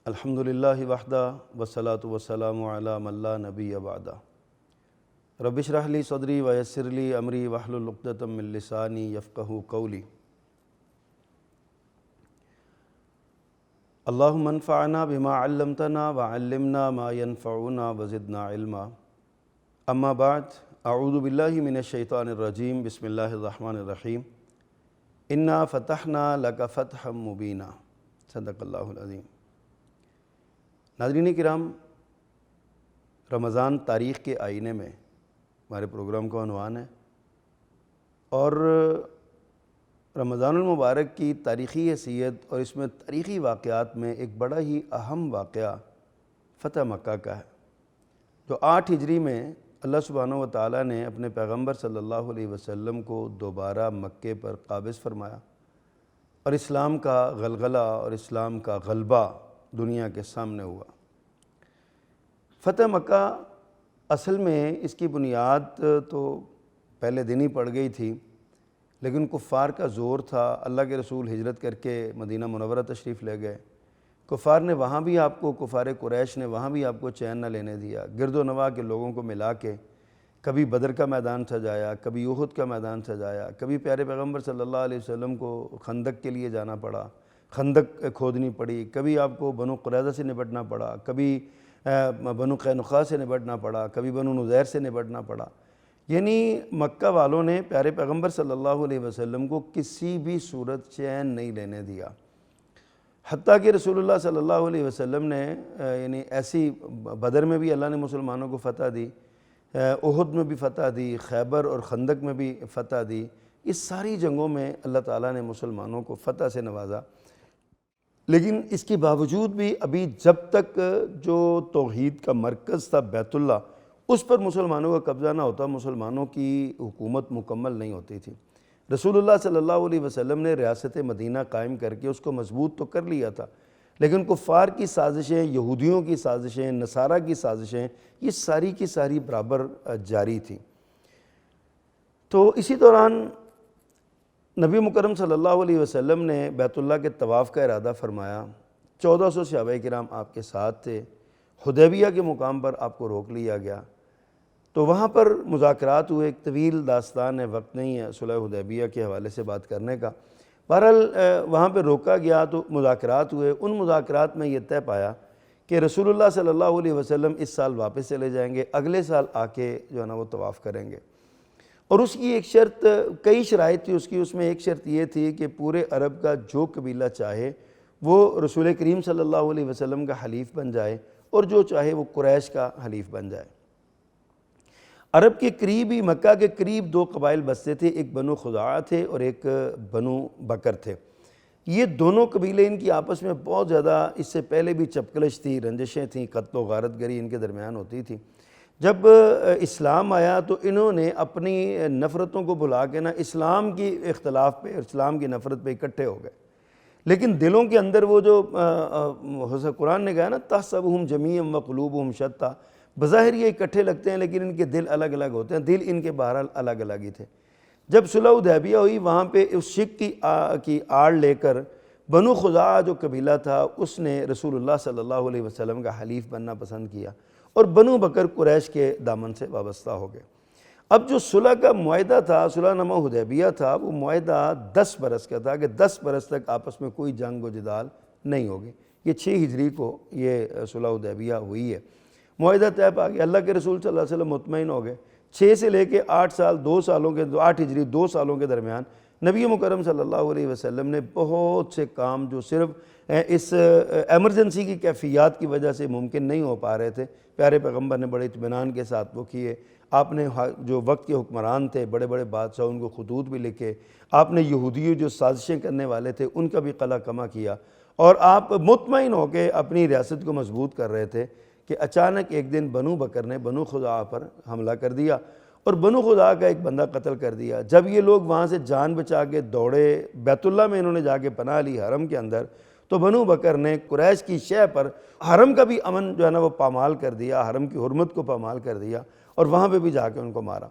الحمدللہ وحدہ والصلاة والسلام علی من لا نبی بعدہ رب اشرح لی صدری ویسر لی امری واحلل عقدۃ من لسانی یفقہوا قولی۔ اللہم انفعنا بما علمتنا وعلمنا ما ينفعنا وزدنا علما۔ اما بعد، اعوذ باللہ من الشیطان الرجیم، بسم اللہ الرحمن الرحیم۔ انا فتحنا لک فتحا مبینا، صدق اللہ العظیم۔ ناظرین کرام، رمضان تاریخ کے آئینے میں ہمارے پروگرام کا عنوان ہے، اور رمضان المبارک کی تاریخی حیثیت اور اس میں تاریخی واقعات میں ایک بڑا ہی اہم واقعہ فتح مکہ کا ہے، جو 8 ہجری میں اللہ سبحانہ و تعالیٰ نے اپنے پیغمبر صلی اللہ علیہ وسلم کو دوبارہ مکے پر قابض فرمایا اور اسلام کا غلغلہ اور اسلام کا غلبہ دنیا کے سامنے ہوا۔ فتح مکہ اصل میں اس کی بنیاد تو پہلے دن ہی پڑ گئی تھی، لیکن کفار کا زور تھا۔ اللہ کے رسول ہجرت کر کے مدینہ منورہ تشریف لے گئے، کفار نے وہاں بھی آپ کو، کفار قریش نے وہاں بھی آپ کو چین نہ لینے دیا۔ گرد و نواح کے لوگوں کو ملا کے کبھی بدر کا میدان سجایا، کبھی احد کا میدان سجایا، کبھی پیارے پیغمبر صلی اللہ علیہ وسلم کو خندق کے لیے جانا پڑا، خندق کھودنی پڑی، کبھی آپ کو بنو قریظہ سے نپٹنا پڑا، کبھی بنو قینقاع سے نپٹنا پڑا، کبھی بنو نذیر سے نپٹنا پڑا۔ یعنی مکہ والوں نے پیارے پیغمبر صلی اللہ علیہ وسلم کو کسی بھی صورت چین نہیں لینے دیا، حتیٰ کہ رسول اللہ صلی اللہ علیہ وسلم نے یعنی ایسی بدر میں بھی اللہ نے مسلمانوں کو فتح دی، احد میں بھی فتح دی، خیبر اور خندق میں بھی فتح دی۔ اس ساری جنگوں میں اللہ تعالیٰ نے مسلمانوں کو فتح سے نوازا، لیکن اس کے باوجود بھی ابھی جب تک جو توحید کا مرکز تھا بیت اللہ، اس پر مسلمانوں کا قبضہ نہ ہوتا، مسلمانوں کی حکومت مکمل نہیں ہوتی تھی۔ رسول اللہ صلی اللہ علیہ وسلم نے ریاست مدینہ قائم کر کے اس کو مضبوط تو کر لیا تھا، لیکن کفار کی سازشیں، یہودیوں کی سازشیں، نصارہ کی سازشیں، یہ ساری کی ساری برابر جاری تھیں۔ تو اسی دوران نبی مکرم صلی اللہ علیہ وسلم نے بیت اللہ کے طواف کا ارادہ فرمایا۔ 1400 صحابہ کرام آپ کے ساتھ تھے۔ حدیبیہ کے مقام پر آپ کو روک لیا گیا، تو وہاں پر مذاکرات ہوئے۔ ایک طویل داستان ہے، وقت نہیں ہے صلح حدیبیہ کے حوالے سے بات کرنے کا۔ بہرحال وہاں پہ روکا گیا تو مذاکرات ہوئے۔ ان مذاکرات میں یہ طے پایا کہ رسول اللہ صلی اللہ علیہ وسلم اس سال واپس چلے جائیں گے، اگلے سال آ کے جو ہے نا وہ طواف کریں گے۔ اور اس کی ایک شرط، کئی شرائط تھی اس میں ایک شرط یہ تھی کہ پورے عرب کا جو قبیلہ چاہے وہ رسول کریم صلی اللہ علیہ وسلم کا حلیف بن جائے، اور جو چاہے وہ قریش کا حلیف بن جائے۔ عرب کے قریب ہی، مکہ کے قریب 2 قبائل بستے تھے، ایک بنو خزاعہ تھے اور ایک بنو بکر تھے۔ یہ دونوں قبیلے ان کی آپس میں بہت زیادہ اس سے پہلے بھی چپکلش تھی، رنجشیں تھیں، قتل و غارت گری ان کے درمیان ہوتی تھی۔ جب اسلام آیا تو انہوں نے اپنی نفرتوں کو بھلا کے اسلام کی اختلاف پہ، اسلام کی نفرت پہ اکٹھے ہو گئے، لیکن دلوں کے اندر وہ جو قرآن نے کہا نا تحسبہم جمیعا وقلوبہم شتیٰ، بظاہر یہ اکٹھے لگتے ہیں لیکن ان کے دل الگ الگ ہوتے ہیں، دل ان کے بہرحال الگ الگ ہی تھے۔ جب صلح حدیبیہ ہوئی، وہاں پہ اس شک کی آڑ لے کر بنو خزاعہ جو قبیلہ تھا اس نے رسول اللہ صلی اللہ علیہ وسلم کا حلیف بننا پسند کیا، اور بنو بکر قریش کے دامن سے وابستہ ہو گئے۔ اب جو صلح کا معاہدہ تھا، صلح نامہ حدیبیہ تھا، وہ معاہدہ 10 برس کا تھا کہ 10 برس تک آپس میں کوئی جنگ و جدال نہیں ہوگی۔ یہ 6 ہجری کو یہ صلح حدیبیہ ہوئی ہے۔ معاہدہ طے پا گیا، اللہ کے رسول صلی اللہ علیہ وسلم مطمئن ہو گئے۔ 6 سے لے کے 8 سال، 2 سالوں کے 8 ہجری 2 سالوں کے درمیان نبی مکرم صلی اللہ علیہ وسلم نے بہت سے کام جو صرف اس ایمرجنسی کی کیفیات کی وجہ سے ممکن نہیں ہو پا رہے تھے، پیارے پیغمبر نے بڑے اطمینان کے ساتھ وہ کیے۔ آپ نے جو وقت کے حکمران تھے، بڑے بڑے بادشاہ، ان کو خطوط بھی لکھے۔ آپ نے یہودیوں جو سازشیں کرنے والے تھے ان کا بھی قلع کما کیا، اور آپ مطمئن ہو کے اپنی ریاست کو مضبوط کر رہے تھے کہ اچانک ایک دن بنو بکر نے بنو خزاعہ پر حملہ کر دیا اور بنو خزاعہ کا ایک بندہ قتل کر دیا۔ جب یہ لوگ وہاں سے جان بچا کے دوڑے، بیت اللہ میں انہوں نے جا کے پناہ لی، حرم کے اندر، تو بنو بکر نے قریش کی شہ پر حرم کا بھی امن جو ہے نا وہ پامال کر دیا، حرم کی حرمت کو پامال کر دیا، اور وہاں پہ بھی جا کے ان کو مارا۔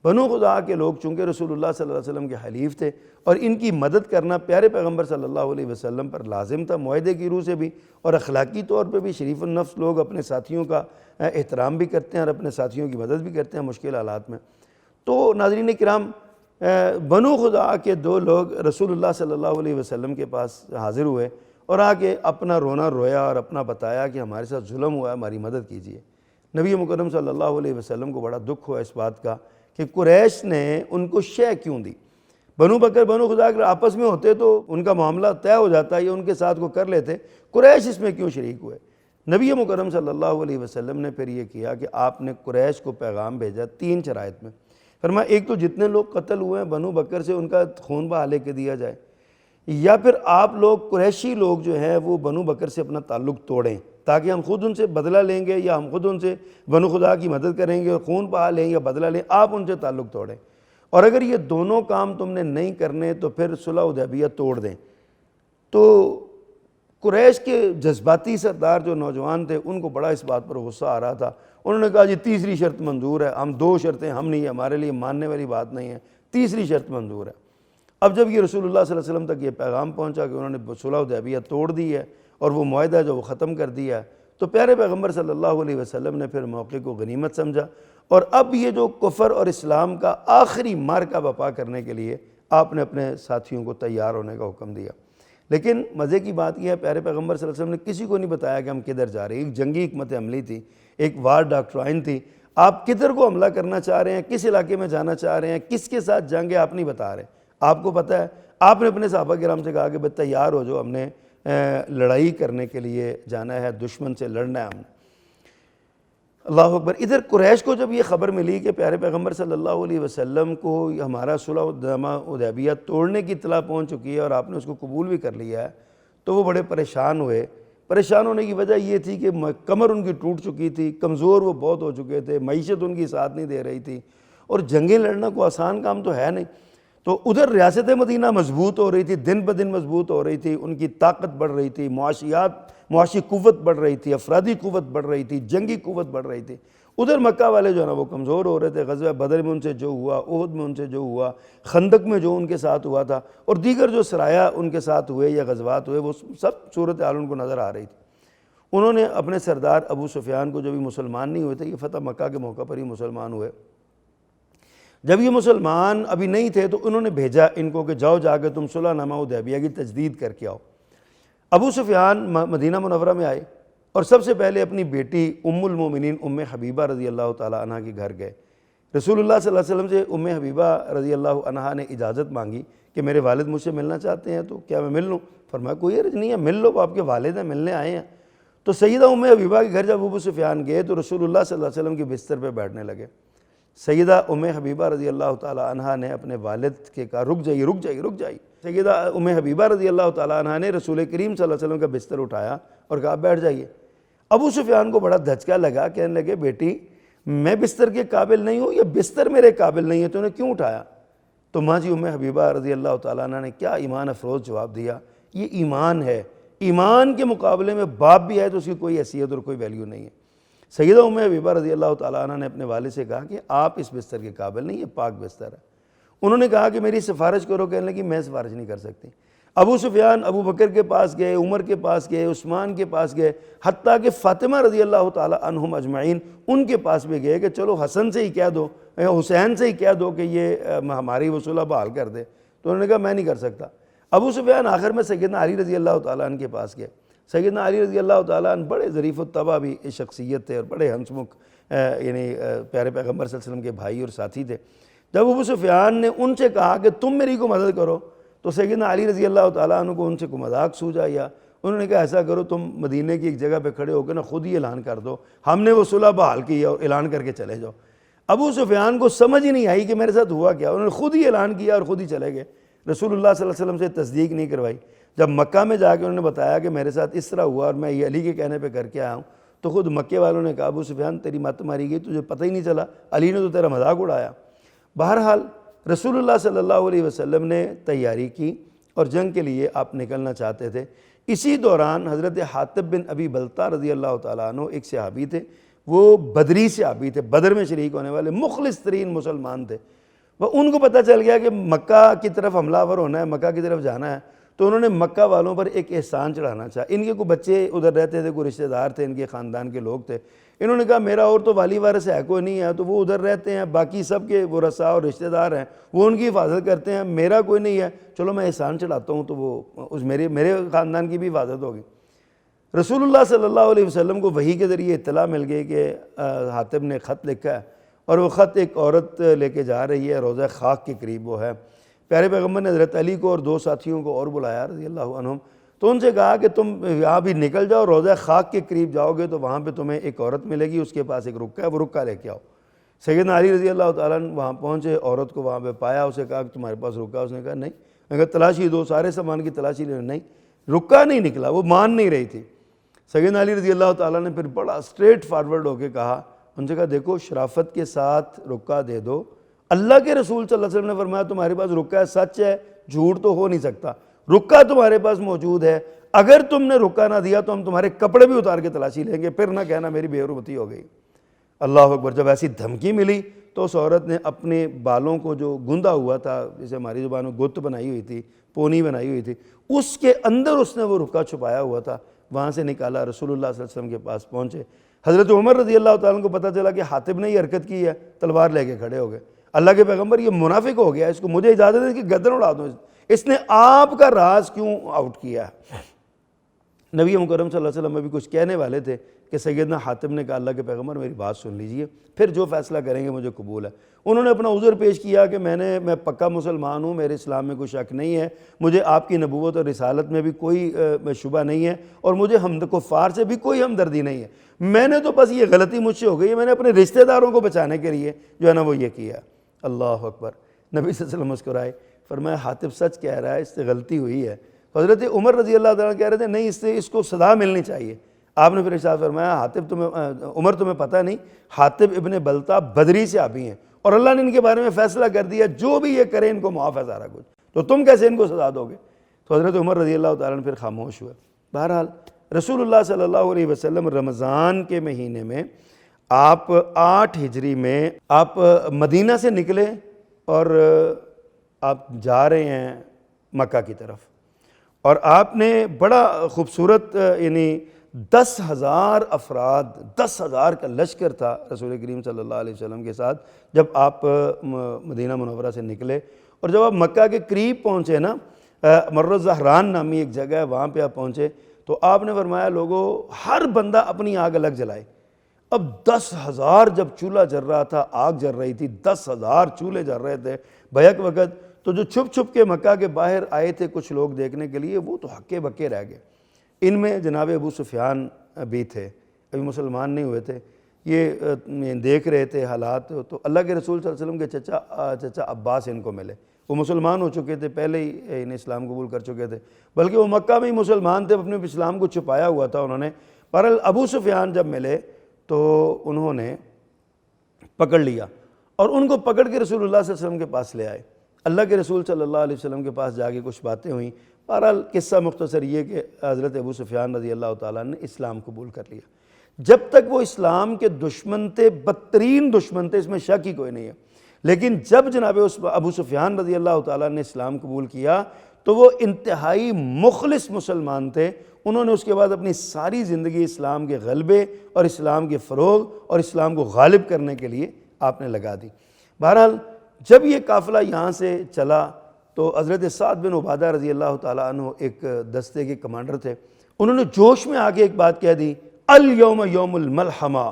بنو خزاعہ کے لوگ چونکہ رسول اللہ صلی اللہ علیہ وسلم کے حلیف تھے اور ان کی مدد کرنا پیارے پیغمبر صلی اللہ علیہ وسلم پر لازم تھا معاہدے کی روح سے بھی، اور اخلاقی طور پہ بھی شریف النفس لوگ اپنے ساتھیوں کا احترام بھی کرتے ہیں اور اپنے ساتھیوں کی مدد بھی کرتے ہیں مشکل حالات میں۔ تو ناظرین کرام، بنو خزاعہ کے دو لوگ رسول اللہ صلی اللہ علیہ وسلم کے پاس حاضر ہوئے اور آ کے اپنا رونا رویا اور اپنا بتایا کہ ہمارے ساتھ ظلم ہوا ہے، ہماری مدد کیجیے۔ نبی مکرم صلی اللہ علیہ وسلم کو بڑا دکھ ہوا اس بات کا کہ قریش نے ان کو شے کیوں دی۔ بنو بکر بنو خزاعہ اگر آپس میں ہوتے تو ان کا معاملہ طے ہو جاتا یا ان کے ساتھ کو کر لیتے، قریش اس میں کیوں شریک ہوئے؟ نبی مکرم صلی اللہ علیہ وسلم نے پھر یہ کیا کہ آپ نے قریش کو پیغام بھیجا 3 شرائط میں۔ فرمایا ایک تو جتنے لوگ قتل ہوئے ہیں بنو بکر سے ان کا خون بہا لے کے دیا جائے، یا پھر آپ لوگ قریشی لوگ جو ہیں وہ بنو بکر سے اپنا تعلق توڑیں تاکہ ہم خود ان سے بدلہ لیں گے یا ہم خود ان سے بنو خزاعہ کی مدد کریں گے اور خون بہا لیں یا بدلہ لیں، آپ ان سے تعلق توڑیں، اور اگر یہ دونوں کام تم نے نہیں کرنے تو پھر صلح حدیبیہ توڑ دیں۔ تو قریش کے جذباتی سردار جو نوجوان تھے ان کو بڑا اس بات پر غصہ آ رہا تھا، انہوں نے کہا جی تیسری شرط منظور ہے، ہم 2 شرطیں ہم نہیں، ہمارے لیے ماننے والی بات نہیں ہے، تیسری شرط منظور ہے۔ اب جب یہ رسول اللہ صلی اللہ علیہ وسلم تک یہ پیغام پہنچا کہ انہوں نے صلح حدیبیہ توڑ دی ہے اور وہ معاہدہ جو وہ ختم کر دیا ہے، تو پیارے پیغمبر صلی اللہ علیہ وسلم نے پھر موقع کو غنیمت سمجھا اور اب یہ جو کفر اور اسلام کا آخری معرکہ بپا کرنے کے لیے آپ نے اپنے ساتھیوں کو تیار ہونے کا حکم دیا۔ لیکن مزے کی بات یہ ہے پیارے پیغمبر صلی اللہ علیہ وسلم نے کسی کو نہیں بتایا کہ ہم کدھر جا رہے ہیں۔ ایک جنگی حکمت عملی تھی، ایک وار ڈاکٹرائن تھی، آپ کدھر کو حملہ کرنا چاہ رہے ہیں، کس علاقے میں جانا چاہ رہے ہیں، کس کے ساتھ جنگ ہے آپ نہیں بتا رہے، آپ کو پتہ ہے۔ آپ نے اپنے صحابہ کرام سے کہا کہ بھئی تیار ہو جو، ہم نے لڑائی کرنے کے لیے جانا ہے، دشمن سے لڑنا ہے ہم نے۔ اللہ اکبر۔ ادھر قریش کو جب یہ خبر ملی کہ پیارے پیغمبر صلی اللہ علیہ وسلم کو ہمارا صلح حدیبیہ توڑنے کی اطلاع پہنچ چکی ہے اور آپ نے اس کو قبول بھی کر لیا ہے، تو وہ بڑے پریشان ہوئے۔ پریشان ہونے کی وجہ یہ تھی کہ کمر ان کی ٹوٹ چکی تھی، کمزور وہ بہت ہو چکے تھے، معیشت ان کی ساتھ نہیں دے رہی تھی، اور جنگیں لڑنا کوئی آسان کام تو ہے نہیں۔ تو ادھر ریاست مدینہ مضبوط ہو رہی تھی، دن بدن مضبوط ہو رہی تھی، ان کی طاقت بڑھ رہی تھی، معاشی قوت بڑھ رہی تھی، افرادی قوت بڑھ رہی تھی، جنگی قوت بڑھ رہی تھی۔ ادھر مکہ والے جو ہے نا وہ کمزور ہو رہے تھے، غزوہ بدر میں ان سے جو ہوا، احد میں ان سے جو ہوا، خندق میں جو ان کے ساتھ ہوا تھا، اور دیگر جو سرایہ ان کے ساتھ ہوئے یا غزوات ہوئے، وہ سب صورتحال ان کو نظر آ رہی تھی۔ انہوں نے اپنے سردار ابو سفیان کو، جب بھی مسلمان نہیں ہوئے تھے، یہ فتح مکہ کے موقع پر ہی مسلمان ہوئے، جب یہ مسلمان ابھی نہیں تھے تو انہوں نے بھیجا ان کو کہ جاؤ جا کے تم صلح نامہ حدیبیہ کی تجدید کر کے آؤ۔ ابو سفیان مدینہ منورہ میں آئے اور سب سے پہلے اپنی بیٹی ام المومنین ام حبیبہ رضی اللہ تعالی عنہ کے گھر گئے۔ رسول اللہ صلی اللہ علیہ وسلم سے ام حبیبہ رضی اللہ عنہ نے اجازت مانگی کہ میرے والد مجھ سے ملنا چاہتے ہیں تو کیا میں مل لوں؟ فرمایا کوئی حرج نہیں ہے، مل لو، آپ کے والد ہیں، ملنے آئے ہیں۔ تو سیدہ ام حبیبہ کے گھر جب ابو سفیان گئے تو رسول اللہ صلی اللہ علیہ وسلم کے بستر پہ بیٹھنے لگے۔ سیدہ ام حبیبہ رضی اللہ تعالی عنہ نے اپنے والد کے کہا رک جائیے رک جائیے رک جائیے۔ سیدہ ام حبیبہ رضی اللہ تعالی عنہ نے رسول کریم صلی اللہ علیہ وسلم کا بستر اٹھایا اور کہا بیٹھ جائیے۔ ابو سفیان کو بڑا دھچکا لگا، کہنے لگے بیٹی میں بستر کے قابل نہیں ہوں یا بستر میرے قابل نہیں ہے، تو نے کیوں اٹھایا؟ تو ماں جی ام حبیبہ رضی اللہ تعالی عنہ نے کیا ایمان افروز جواب دیا، یہ ایمان ہے، ایمان کے مقابلے میں باپ بھی ہے تو اس کی کوئی حیثیت اور کوئی ویلیو نہیں ہے۔ سیدہ ام حبیبہ رضی اللہ تعالی عنہ نے اپنے والد سے کہا کہ آپ اس بستر کے قابل نہیں، یہ پاک بستر ہے۔ انہوں نے کہا کہ میری سفارش کرو، کہنے لگی میں سفارش نہیں کر سکتی۔ ابو سفیان ابو بکر کے پاس گئے، عمر کے پاس گئے، عثمان کے پاس گئے، حتیٰ کہ فاطمہ رضی اللہ تعالی عنہم اجمعین ان کے پاس بھی گئے کہ چلو حسن سے ہی کہہ دو یا حسین سے ہی کہہ دو کہ یہ ہماری وہ صلح بحال کر دے، تو انہوں نے کہا میں نہیں کر سکتا۔ ابو سفیان آخر میں سیدنا علی رضی اللہ تعالیٰ عنہ کے پاس گئے۔ سیدنا علی رضی اللہ تعالیٰ عنہ بڑے ظریف الطبع بھی شخصیت تھے اور بڑے ہنسمکھ یعنی پیارے پیغمبر صلی اللہ علیہ وسلم کے بھائی اور ساتھی تھے۔ جب ابو سفیان نے ان سے کہا کہ تم میری کو مدد کرو تو سیدنا علی رضی اللہ تعالیٰ عنہ کو ان سے کوئی مذاق سوجا، یا انہوں نے کہا ایسا کرو تم مدینہ کی ایک جگہ پہ کھڑے ہو کے نا خود ہی اعلان کر دو ہم نے وہ صلح بحال کی اور اعلان کر کے چلے جاؤ۔ ابو سفیان کو سمجھ ہی نہیں آئی کہ میرے ساتھ ہوا کیا، انہوں نے خود ہی اعلان کیا اور خود ہی چلے گئے، رسول اللہ صلی اللہ علیہ وسلم سے تصدیق نہیں کروائی۔ جب مکہ میں جا کے انہوں نے بتایا کہ میرے ساتھ اس طرح ہوا اور میں یہ علی کے کہنے پہ کر کے آیا ہوں، تو خود مکے والوں نے کہا ابو سفیان تیری مت ماری گئی، تجھے پتہ ہی نہیں چلا، علی نے تو تیرا مذاق اڑایا۔ بہرحال رسول اللہ صلی اللہ علیہ وسلم نے تیاری کی اور جنگ کے لیے آپ نکلنا چاہتے تھے۔ اسی دوران حضرت حاطب بن ابی بلتہ رضی اللہ تعالیٰ عنہ ایک صحابی تھے، وہ بدری صحابی تھے، بدر میں شریک ہونے والے مخلص ترین مسلمان تھے۔ وہ ان کو پتہ چل گیا کہ مکہ کی طرف حملہ آور ہونا ہے، مکہ کی طرف جانا ہے، تو انہوں نے مکہ والوں پر ایک احسان چڑھانا چاہا۔ ان کے کوئی بچے ادھر رہتے تھے، کوئی رشتہ دار تھے، ان کے خاندان کے لوگ تھے، انہوں نے کہا میرا اور تو والی وارث ہے کوئی نہیں ہے، تو وہ ادھر رہتے ہیں، باقی سب کے وہ رسا اور رشتہ دار ہیں، وہ ان کی حفاظت کرتے ہیں، میرا کوئی نہیں ہے، چلو میں احسان چڑھاتا ہوں تو وہ میرے خاندان کی بھی حفاظت ہوگی۔ رسول اللہ صلی اللہ علیہ وسلم کو وحی کے ذریعے اطلاع مل گئی کہ حاتب نے خط لکھا ہے، اور وہ خط ایک عورت لے کے جا رہی ہے، روضہ خاک کے قریب وہ ہے۔ پیارے پیغمبر نے حضرت علی کو اور دو ساتھیوں کو اور بلایا رضی اللہ عنہم، تو ان سے کہا کہ تم یہاں بھی نکل جاؤ، روضہ خاک کے قریب جاؤ گے تو وہاں پہ تمہیں ایک عورت ملے گی، اس کے پاس ایک رکہ ہے، وہ رکہ لے کے آؤ۔ سیدنا علی رضی اللہ تعالیٰ عنہ وہاں پہنچے، عورت کو وہاں پہ پایا، اسے کہا کہ تمہارے پاس رکہ؟ اس نے کہا نہیں۔ میں کہا تلاشی دو، سارے سامان کی تلاشی لے، نہیں، رکہ نہیں نکلا، وہ مان نہیں رہی تھی۔ سیدنا علی رضی اللہ تعالیٰ نے پھر بڑا اسٹریٹ فارورڈ ہو کے کہا، ان سے کہا دیکھو شرافت کے ساتھ رکہ دے دو، اللہ کے رسول صلی اللہ علیہ وسلم نے فرمایا تمہارے پاس رکہ ہے، سچ ہے، جھوٹ تو ہو نہیں سکتا، رکہ تمہارے پاس موجود ہے، اگر تم نے رکہ نہ دیا تو ہم تمہارے کپڑے بھی اتار کے تلاشی لیں گے، پھر نہ کہنا میری بے حرمتی ہو گئی۔ اللہ اکبر۔ جب ایسی دھمکی ملی تو اس عورت نے اپنے بالوں کو جو گوندا ہوا تھا، جسے ہماری زبان میں گت بنائی ہوئی تھی، پونی بنائی ہوئی تھی، اس کے اندر اس نے وہ رکہ چھپایا ہوا تھا، وہاں سے نکالا، رسول اللہ صلی اللہ علیہ وسلم کے پاس پہنچے۔ حضرت عمر رضی اللہ تعالیٰ عنہ کو پتہ چلا کہ حاتب نے یہ حرکت کی ہے، تلوار لے کے کھڑے ہو گئے۔ اللہ کے پیغمبر یہ منافق ہو گیا، اس کو مجھے اجازت ہے کہ گردن اڑا دوں، اس نے آپ کا راز کیوں آؤٹ کیا ہے؟ نبی مکرم صلی اللہ علیہ وسلم ابھی کچھ کہنے والے تھے کہ سیدنا حاتب نے کہا اللہ کے پیغمبر میری بات سن لیجئے، پھر جو فیصلہ کریں گے مجھے قبول ہے۔ انہوں نے اپنا عذر پیش کیا کہ میں پکا مسلمان ہوں، میرے اسلام میں کوئی شک نہیں ہے، مجھے آپ کی نبوت اور رسالت میں بھی کوئی شبہ نہیں ہے، اور مجھے کفار سے بھی کوئی ہمدردی نہیں ہے، میں نے تو بس یہ غلطی مجھ سے ہو گئی ہے، میں نے اپنے رشتہ داروں کو بچانے کے لیے جو ہے نا وہ یہ کیا۔ اللہ اکبر۔ نبی صلی اللہ علیہ وسلم مسکرائے، فرمایا حاتب سچ کہہ رہا ہے، اس سے غلطی ہوئی ہے۔ حضرت عمر رضی اللہ تعالیٰ کہہ رہے تھے نہیں، اس کو سزا ملنی چاہیے۔ آپ نے پھر ارشاد فرمایا عمر تمہیں پتہ نہیں، حاتب ابن بلتہ بدری صحابی ہیں، اور اللہ نے ان کے بارے میں فیصلہ کر دیا جو بھی یہ کریں ان کو معاف ہے سارا کچھ، تو تم کیسے ان کو سزا دو گے؟ تو حضرت عمر رضی اللہ تعالیٰ پھر خاموش ہوئے۔ بہرحال رسول اللہ صلی اللہ علیہ وسلم رمضان کے مہینے میں آپ 8 ہجری میں آپ مدینہ سے نکلے اور آپ جا رہے ہیں مکہ کی طرف، اور آپ نے بڑا خوبصورت یعنی 10,000 افراد، 10,000 کا لشکر تھا رسول کریم صلی اللہ علیہ وسلم کے ساتھ جب آپ مدینہ منورہ سے نکلے، اور جب آپ مکہ کے قریب پہنچے نا، مر الزہران نامی ایک جگہ ہے، وہاں پہ آپ پہنچے تو آپ نے فرمایا لوگو ہر بندہ اپنی آگ الگ جلائے۔ اب 10,000 جب چولہا جل رہا تھا، آگ جل رہی تھی، 10,000 چولہے جل رہے تھے بیک وقت، تو جو چھپ چھپ کے مکہ کے باہر آئے تھے کچھ لوگ دیکھنے کے لیے، وہ تو ہکے بکے رہ گئے۔ ان میں جناب ابو سفیان بھی تھے، ابھی مسلمان نہیں ہوئے تھے، یہ دیکھ رہے تھے حالات، تو اللہ کے رسول صلی اللہ علیہ وسلم کے چچا عباس ان کو ملے، وہ مسلمان ہو چکے تھے، پہلے ہی انہیں اسلام قبول کر چکے تھے، بلکہ وہ مکہ میں ہی مسلمان تھے، اپنے اسلام کو چھپایا ہوا تھا انہوں نے۔ پر ابو سفیان جب ملے تو انہوں نے پکڑ لیا، اور ان کو پکڑ کے رسول اللہ صلی اللہ علیہ وسلم کے پاس لے آئے۔ اللہ کے رسول صلی اللہ علیہ وسلم کے پاس جا کے کچھ باتیں ہوئیں۔ بہرحال قصہ مختصر یہ کہ حضرت ابو سفیان رضی اللہ تعالیٰ نے اسلام قبول کر لیا۔ جب تک وہ اسلام کے دشمن تھے، بدترین دشمن تھے، اس میں شک ہی کوئی نہیں ہے، لیکن جب جناب ابو سفیان رضی اللہ تعالیٰ نے اسلام قبول کیا تو وہ انتہائی مخلص مسلمان تھے۔ انہوں نے اس کے بعد اپنی ساری زندگی اسلام کے غلبے اور اسلام کے فروغ اور اسلام کو غالب کرنے کے لیے آپ نے لگا دی۔ بہرحال جب یہ قافلہ یہاں سے چلا تو حضرت سعد بن عبادہ رضی اللہ تعالیٰ عنہ ایک دستے کے کمانڈر تھے، انہوں نے جوش میں آگے ایک بات کہہ دی، الیوم یوم الملحمہ،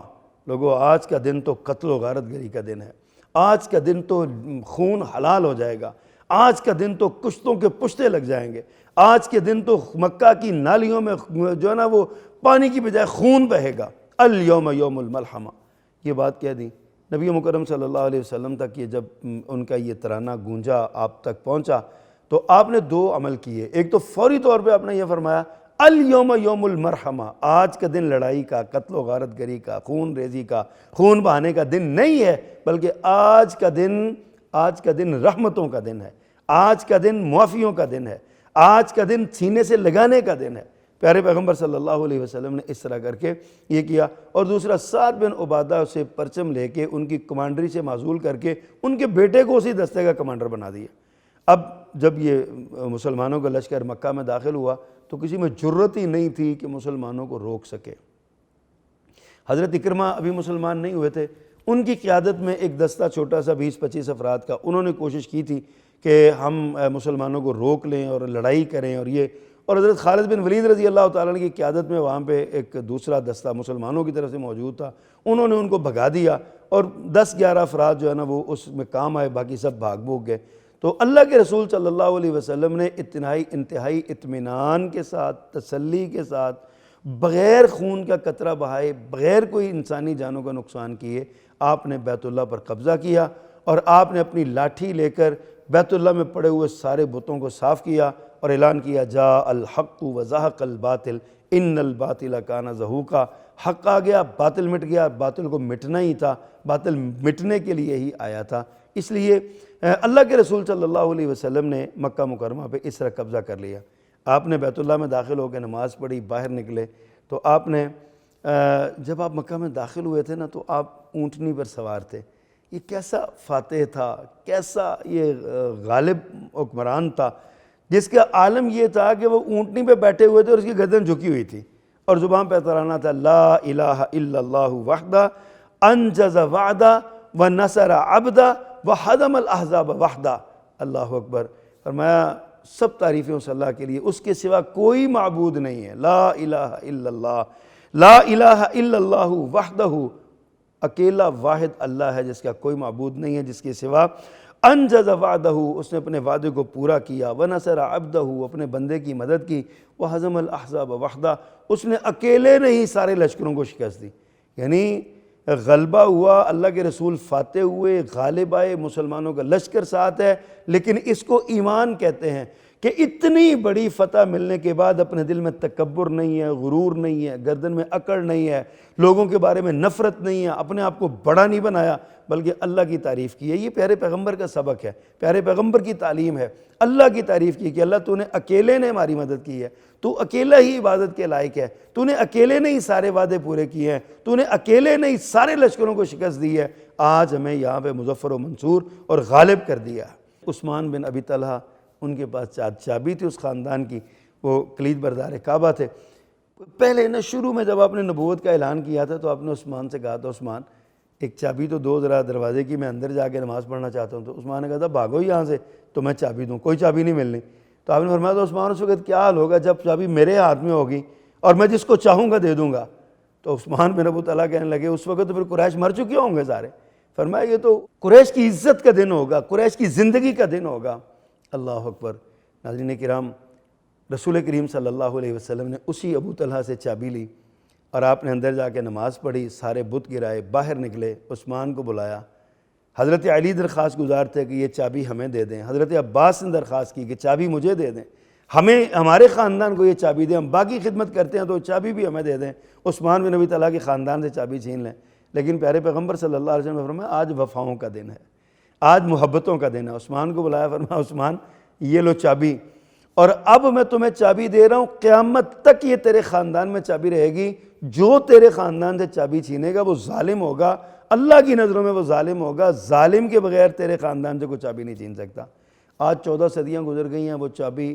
لوگو آج کا دن تو قتل و غارت گری کا دن ہے، آج کا دن تو خون حلال ہو جائے گا، آج کا دن تو کشتوں کے پشتے لگ جائیں گے، آج کے دن تو مکہ کی نالیوں میں جو ہے نا وہ پانی کی بجائے خون بہے گا، الیوم یوم الملحمہ، یہ بات کہہ دی۔ نبی مکرم صلی اللہ علیہ وسلم تک یہ جب ان کا یہ ترانہ گونجا، آپ تک پہنچا، تو آپ نے 2 عمل کیے۔ ایک تو فوری طور پہ آپ نے یہ فرمایا الیوم یوم المرحمہ، آج کا دن لڑائی کا، قتل و غارت گری کا، خون ریزی کا، خون بہانے کا دن نہیں ہے، بلکہ آج کا دن رحمتوں کا دن ہے، آج کا دن معافیوں کا دن ہے، آج کا دن سینے سے لگانے کا دن ہے۔ پیارے پیغمبر صلی اللہ علیہ وسلم نے اس طرح کر کے یہ کیا۔ اور دوسرا سعد بن عبادہ سے پرچم لے کے ان کی کمانڈری سے معزول کر کے ان کے بیٹے کو اسی دستے کا کمانڈر بنا دیا۔ اب جب یہ مسلمانوں کا لشکر مکہ میں داخل ہوا تو کسی میں جرت ہی نہیں تھی کہ مسلمانوں کو روک سکے۔ حضرت اکرمہ ابھی مسلمان نہیں ہوئے تھے، ان کی قیادت میں ایک دستہ چھوٹا سا 20-25 افراد کا، انہوں نے کوشش کی تھی کہ ہم مسلمانوں کو روک لیں اور لڑائی کریں اور یہ، اور حضرت خالد بن ولید رضی اللہ تعالیٰ عنہ کی قیادت میں وہاں پہ ایک دوسرا دستہ مسلمانوں کی طرف سے موجود تھا، انہوں نے ان کو بھگا دیا اور 10-11 افراد جو ہے نا وہ اس میں کام آئے، باقی سب بھاگ بھوگ گئے۔ تو اللہ کے رسول صلی اللہ علیہ وسلم نے انتہائی اطمینان کے ساتھ، تسلی کے ساتھ، بغیر خون کا قطرہ بہائے، بغیر کوئی انسانی جانوں کا نقصان کیے، آپ نے بیت اللہ پر قبضہ کیا اور آپ نے اپنی لاٹھی لے کر بیت اللہ میں پڑے ہوئے سارے بتوں کو صاف کیا اور اعلان کیا جاء الحق وزہق الباطل ان الباطل کان زہوقا، حق آ گیا، باطل مٹ گیا، باطل کو مٹنا ہی تھا، باطل مٹنے کے لیے ہی آیا تھا۔ اس لیے اللہ کے رسول صلی اللہ علیہ وسلم نے مکہ مکرمہ پہ اس طرح قبضہ کر لیا۔ آپ نے بیت اللہ میں داخل ہو کے نماز پڑھی، باہر نکلے تو آپ نے جب آپ مکہ میں داخل ہوئے تھے نا تو آپ اونٹنی پر سوار تھے۔ یہ کیسا فاتح تھا، کیسا یہ غالب حکمران تھا جس کا عالم یہ تھا کہ وہ اونٹنی پہ بیٹھے ہوئے تھے اور اس کی گردن جھکی ہوئی تھی اور زبان پہ ترانہ تھا لا الہ الا اللہ وحدہ انجز وعدہ ونصر عبدہ وحدم الاحزاب وحدہ۔ اللہ اکبر۔ فرمایا سب تعریفیں اس اللہ کے لیے، اس کے سوا کوئی معبود نہیں ہے، لا الہ الا اللہ، لا الہ الا اللہ وحدہ، اکیلا واحد اللہ ہے جس کا کوئی معبود نہیں ہے جس کے سوا، انجز وعدہ، اس نے اپنے وعدے کو پورا کیا، ونصر عبدہ، اپنے بندے کی مدد کی، وحزم الاحزاب وحدہ، اس نے اکیلے نہیں سارے لشکروں کو شکست دی۔ یعنی غلبہ ہوا، اللہ کے رسول فاتح ہوئے، غالب آئے، مسلمانوں کا لشکر ساتھ ہے، لیکن اس کو ایمان کہتے ہیں کہ اتنی بڑی فتح ملنے کے بعد اپنے دل میں تکبر نہیں ہے، غرور نہیں ہے، گردن میں اکڑ نہیں ہے، لوگوں کے بارے میں نفرت نہیں ہے، اپنے آپ کو بڑا نہیں بنایا بلکہ اللہ کی تعریف کی ہے۔ یہ پیارے پیغمبر کا سبق ہے، پیارے پیغمبر کی تعلیم ہے، اللہ کی تعریف کی کہ اللہ تو نے اکیلے نے ہماری مدد کی ہے، تو اکیلا ہی عبادت کے لائق ہے، تو نے اکیلے نے ہی سارے وعدے پورے کیے ہیں، تو نے اکیلے نے ہی سارے لشکروں کو شکست دی ہے، آج ہمیں یہاں پہ مظفر و منصور اور غالب کر دیا۔ عثمان بن ابی طلحہ، ان کے پاس چابی تھی اس خاندان کی، وہ کلید بردار کعبہ تھے۔ پہلے نا شروع میں جب آپ نے نبوت کا اعلان کیا تھا تو آپ نے عثمان سے کہا تھا عثمان ایک چابی تو دو ذرا دروازے کی، میں اندر جا کے نماز پڑھنا چاہتا ہوں۔ تو عثمان نے کہا تھا بھاگو یہاں سے تو میں چابی دوں، کوئی چابی نہیں ملنی۔ تو آپ نے فرمایا تو عثمان اس وقت کیا حال ہوگا جب چابی میرے ہاتھ میں ہوگی اور میں جس کو چاہوں گا دے دوں گا۔ تو عثمان بن ابو طلحہ کہنے لگے اس وقت تو پھر قریش مر چکے ہوں گے سارے۔ فرمایا یہ تو قریش کی عزت کا دن ہوگا، قریش کی زندگی کا دن ہوگا۔ اللہ اکبر۔ ناظرین کرام، رسول کریم صلی اللہ علیہ وسلم نے اسی ابو طلحہ سے چابی لی اور آپ نے اندر جا کے نماز پڑھی، سارے بت گرائے، باہر نکلے، عثمان کو بلایا۔ حضرت علی درخواست گزار تھے کہ یہ چابی ہمیں دے دیں، حضرت عباس نے درخواست کی کہ چابی مجھے دے دیں، ہمیں ہمارے خاندان کو یہ چابی دیں، ہم باقی خدمت کرتے ہیں تو چابی بھی ہمیں دے دیں، عثمان بن ابی طلحہ کے خاندان سے چابی چھین لیں۔ لیکن پیارے پیغمبر صلی اللہ علیہ وسلم نے فرمایا آج وفاؤں کا دن ہے، آج محبتوں کا دن ہے۔ عثمان کو بلایا، فرمایا عثمان یہ لو چابی، اور اب میں تمہیں چابی دے رہا ہوں، قیامت تک یہ تیرے خاندان میں چابی رہے گی، جو تیرے خاندان سے چابی چھینے گا وہ ظالم ہوگا، اللہ کی نظروں میں وہ ظالم ہوگا، ظالم کے بغیر تیرے خاندان سے کوئی چابی نہیں چھین سکتا۔ آج 14 صدیاں گزر گئی ہیں، وہ چابی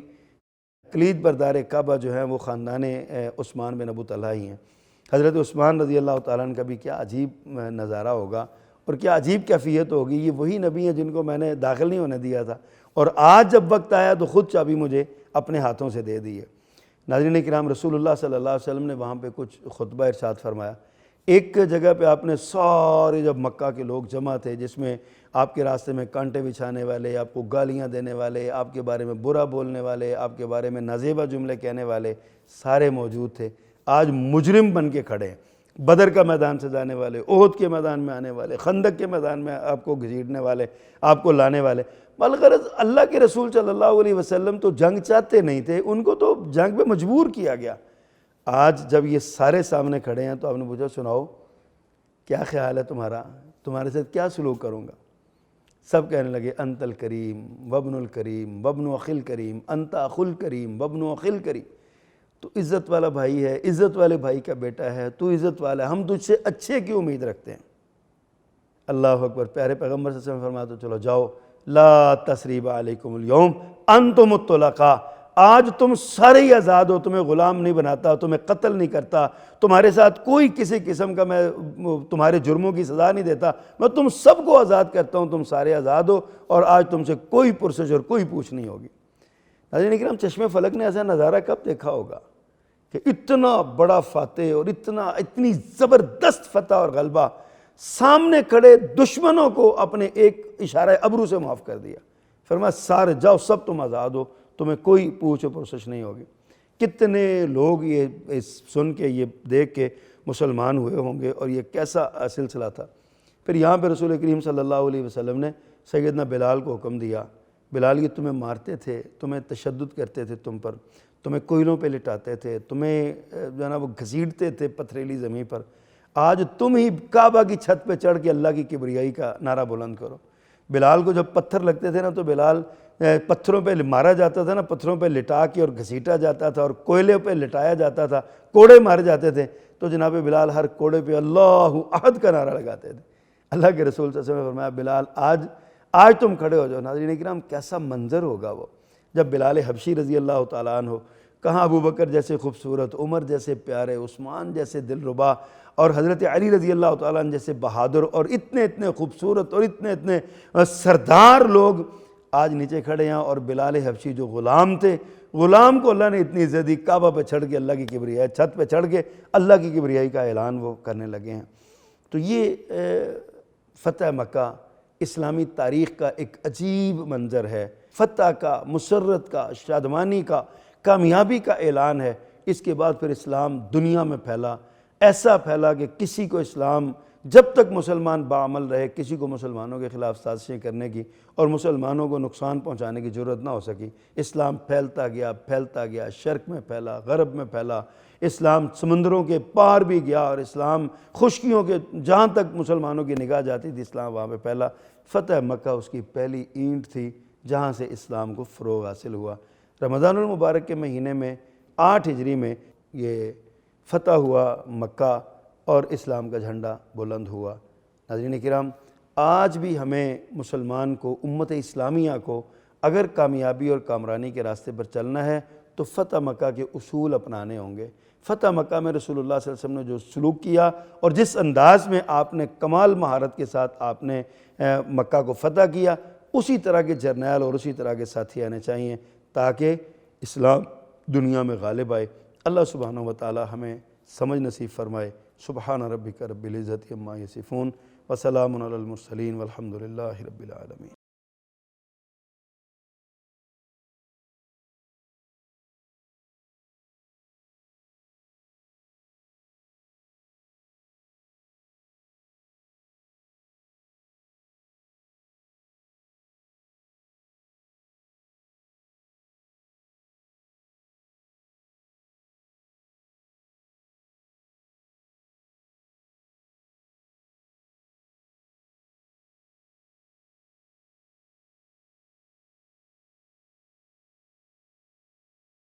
کلید بردار کعبہ جو ہیں وہ خاندان عثمان بن ابو طلحہ ہی ہیں۔ حضرت عثمان رضی اللہ تعالیٰ عنہ کا بھی کیا عجیب نظارہ ہوگا اور کیا عجیب کیفیت ہوگی۔ یہ وہی نبی ہیں جن کو میں نے داخل نہیں ہونے دیا تھا اور آج جب وقت آیا تو خود چابی مجھے اپنے ہاتھوں سے دے دی ہے۔ ناظرین کرام، رسول اللہ صلی اللہ علیہ وسلم نے وہاں پہ کچھ خطبہ ارشاد فرمایا۔ ایک جگہ پہ آپ نے سارے جب مکہ کے لوگ جمع تھے، جس میں آپ کے راستے میں کانٹے بچھانے والے، آپ کو گالیاں دینے والے، آپ کے بارے میں برا بولنے والے، آپ کے بارے میں نازیبہ جملے کہنے والے سارے موجود تھے۔ آج مجرم بن کے کھڑے ہیں، بدر کا میدان سے جانے والے، احد کے میدان میں آنے والے، خندق کے میدان میں آپ کو گھسیٹنے والے، آپ کو لانے والے۔ بالغرض اللہ کے رسول صلی اللہ علیہ وسلم تو جنگ چاہتے نہیں تھے، ان کو تو جنگ پہ مجبور کیا گیا۔ آج جب یہ سارے سامنے کھڑے ہیں تو آپ نے پوچھا سناؤ کیا خیال ہے تمہارا، تمہارے ساتھ کیا سلوک کروں گا؟ سب کہنے لگے انت الکریم وابن الکریم وابن اخی الکریم، انت اخو الکریم وابن اخی الکریم۔ تو عزت والا بھائی ہے، عزت والے بھائی کا بیٹا ہے، تو عزت والا ہے، ہم تجھ سے اچھے کی امید رکھتے ہیں۔ اللہ اکبر۔ پیارے پیغمبر صلی اللہ علیہ وسلم فرمایا تو چلو جاؤ، لا تثریب علیکم اليوم انتم الطلقاء، آج تم سارے ہی آزاد ہو، تمہیں غلام نہیں بناتا، تمہیں قتل نہیں کرتا، تمہارے ساتھ کوئی کسی قسم کا میں تمہارے جرموں کی سزا نہیں دیتا، میں تم سب کو آزاد کرتا ہوں، تم سارے آزاد ہو، اور آج تم سے کوئی پرسش اور کوئی پوچھ نہیں ہوگی۔ ناظرین اکرام، چشم فلک نے ایسا نظارہ کب دیکھا ہوگا کہ اتنا بڑا فاتح اور اتنی زبردست فتح اور غلبہ، سامنے کھڑے دشمنوں کو اپنے ایک اشارہ ابرو سے معاف کر دیا۔ فرمایا سارے جاؤ، سب تم آزاد ہو، تمہیں کوئی پوچھ و پرسش نہیں ہوگی۔ کتنے لوگ یہ سن کے، یہ دیکھ کے مسلمان ہوئے ہوں گے، اور یہ کیسا سلسلہ تھا۔ پھر یہاں پہ رسول کریم صلی اللہ علیہ وسلم نے سیدنا بلال کو حکم دیا، بلال یہ تمہیں مارتے تھے، تمہیں تشدد کرتے تھے، تم پر، تمہیں کوئلوں پہ لٹاتے تھے، تمہیں جو ہے نا وہ گھسیٹتے تھے پتھریلی زمین پر، آج تم ہی کعبہ کی چھت پہ چڑھ کے اللہ کی کبریائی کا نعرہ بلند کرو۔ بلال کو جب پتھر لگتے تھے نا تو بلال پتھروں پہ مارا جاتا تھا نا، پتھروں پہ لٹا کے اور گھسیٹا جاتا تھا، اور کوئلے پہ لٹایا جاتا تھا، کوڑے مارے جاتے تھے، تو جناب بلال ہر کوڑے پہ اللہ احد کا نعرہ لگاتے تھے۔ اللہ کے رسول صلی اللہ علیہ وسلم نے فرمایا بلال آج تم کھڑے ہو جاؤ۔ ناظرین اکرام، کیسا منظر ہوگا وہ جب بلال حبشی رضی اللہ تعالیٰ عنہ، کہاں ابو بکر جیسے خوبصورت، عمر جیسے پیارے، عثمان جیسے دلربا، اور حضرت علی رضی اللہ تعالیٰ عنہ جیسے بہادر، اور اتنے خوبصورت اور اتنے سردار لوگ آج نیچے کھڑے ہیں، اور بلال حبشی جو غلام تھے، غلام کو اللہ نے اتنی عزت دی، کعبہ پہ چڑھ کے اللہ کی کبریائی، چھت پہ چڑھ کے اللہ کی کبریائی کا اعلان وہ کرنے لگے ہیں۔ تو یہ فتح مکہ اسلامی تاریخ کا ایک عجیب منظر ہے، فتح کا، مسرت کا، شادمانی کا، کامیابی کا اعلان ہے۔ اس کے بعد پھر اسلام دنیا میں پھیلا، ایسا پھیلا کہ کسی کو اسلام، جب تک مسلمان باعمل رہے، کسی کو مسلمانوں کے خلاف سازشیں کرنے کی اور مسلمانوں کو نقصان پہنچانے کی جرأت نہ ہو سکی۔ اسلام پھیلتا گیا، شرق میں پھیلا، غرب میں پھیلا، اسلام سمندروں کے پار بھی گیا، اور اسلام خشکیوں کے جہاں تک مسلمانوں کی نگاہ جاتی تھی اسلام وہاں پہ پھیلا۔ فتح مکہ اس کی پہلی اینٹ تھی جہاں سے اسلام کو فروغ حاصل ہوا۔ رمضان المبارک کے مہینے میں 8 ہجری میں یہ فتح ہوا مکہ، اور اسلام کا جھنڈا بلند ہوا۔ ناظرین کرام، آج بھی ہمیں مسلمان کو، امت اسلامیہ کو، اگر کامیابی اور کامرانی کے راستے پر چلنا ہے تو فتح مکہ کے اصول اپنانے ہوں گے۔ فتح مکہ میں رسول اللہ صلی اللہ علیہ وسلم نے جو سلوک کیا، اور جس انداز میں آپ نے کمال مہارت کے ساتھ آپ نے مکہ کو فتح کیا، اسی طرح کے جرنیل اور اسی طرح کے ساتھی آنے چاہیے تاکہ اسلام دنیا میں غالب آئے۔ اللہ سبحانہ و تعالی ہمیں سمجھ نصیب فرمائے۔ سبحان ربک رب العزت عما یصفون وسلام علی المرسلین والحمد للہ رب العالمین۔